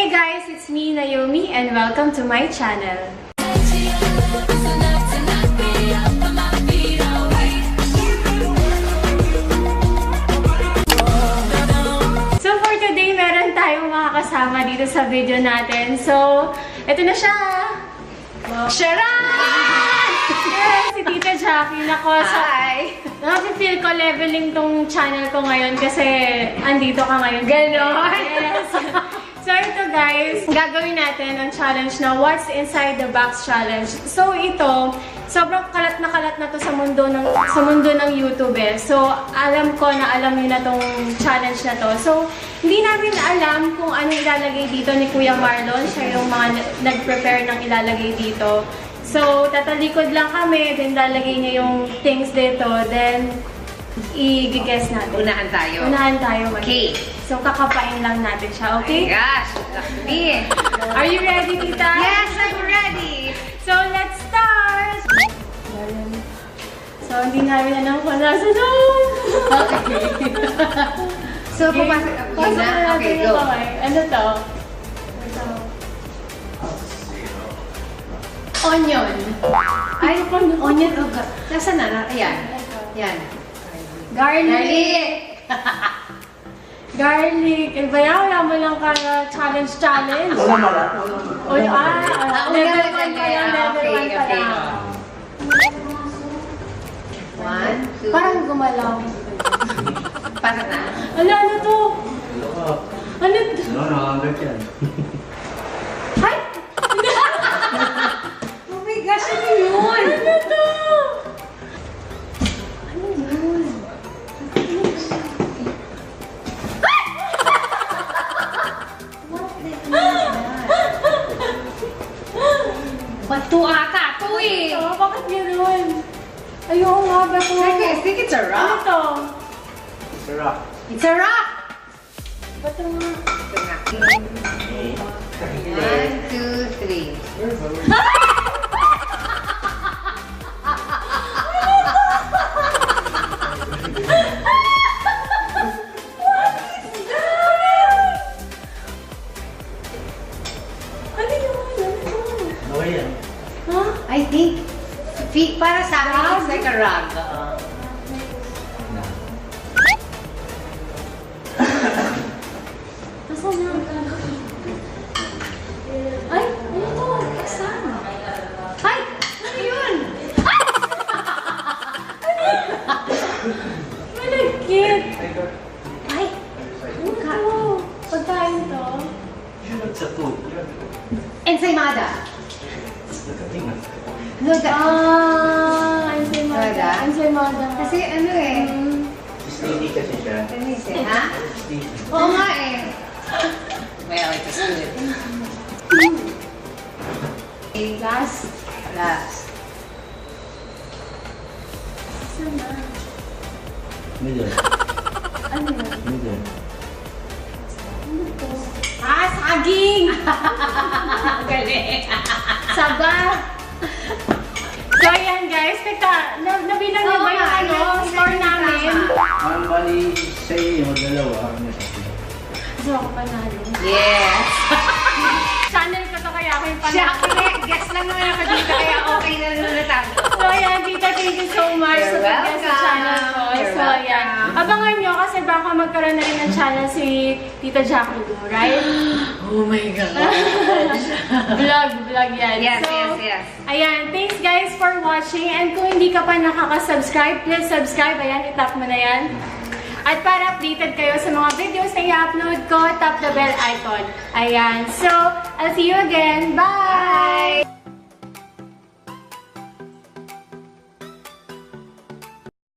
Hey guys, it's me, Naomi, and welcome to my channel. So for today, meron tayong mga kasama dito sa video natin. So, ito na siya! Sharon! Yes, si Tita Jackie. Nako, Hi! Nafe-feel ko leveling tong channel ko ngayon kasi andito ka ngayon. Ganon! Yes! So ito guys, gagawin natin ang challenge na What's Inside the Box Challenge. So ito, sobrang kalat na to sa mundo ng YouTube eh. So alam ko na alam niyo na tong challenge na to. So hindi namin alam kung ano ilalagay dito ni Kuya Marlon. Siya yung mga nag-prepare ng ilalagay dito. So tatalikod lang kami, then lalagay niya yung things dito, then i-guess natin. Unahan tayo. Unahan tayo. Okay. So, kakapain lang natin siya, okay? Oh my gosh, lucky. Are you ready, Tita? Yes, I'm ready. So, let's start! So, hindi namin alam kung nasa doon. Okay. So, pumasok ako na. Okay, go. Ano to? Onion. Ay, onion. Nasaan na? Ayan. Ayan. Garlic. Garlic. Eh, baya, wala mo lang ka challenge. Uy, level 1 pa lang, level 1 pa lang. 1, 2. Parang gumalaw. Para na. Ano to? Ano to? Nakakagat yan. Ay! Oh my gosh, ano yun? Ano to? Ano yun? Bato ata to eh. Ito, bakit gano'n? Ayoko nga, bato. I think it's a Ano rock. to? Sarap. It's a rock. Bato nga. Ito nga. 1, 2, 3. Ano yun? Ano to? Ano yan? Ha? I think, para sa akin, it's like a rug. Nasaan na? Ay! Ano to? Saan? Ay! Ano yun? Malagkit! Ay! Ano to? Pagkain to? Sa food. Ano Ensaymada. No, ensaymada. Ensaymada. Kasi ano eh. Steady kasi siya. Tanis eh, ha? Steady. Oo nga eh. Well, it was good. Last. Last. Saan na? Middle. Ano yun? Middle. Ano to? Saging! Galing. Saba! So, ayan guys. Teka, nabilang niyo ba yung ano, score namin? Ang bali sa iyo, dalawa. Gusto ako panalo. Yes. Channel ko to kaya ako yung Siya, panalo. guess lang naman ako dito, kaya okay na naman natin. So, ayan, Tita, thank you so much You're sa pag-guest sa welcome. channel ko. You're So, ayan. welcome. Abangan nyo kasi baka magkaroon na rin ng channel si Tita Jackie Do, right? Oh my God. Vlog yan. Yes, So, yes. ayan, thanks guys for watching. And kung hindi ka pa nakaka-subscribe, please subscribe. Ayan, itap mo na yan. At para updated kayo sa mga videos na i-upload ko, tap the bell icon. Ayan. So, I'll see you again. Bye!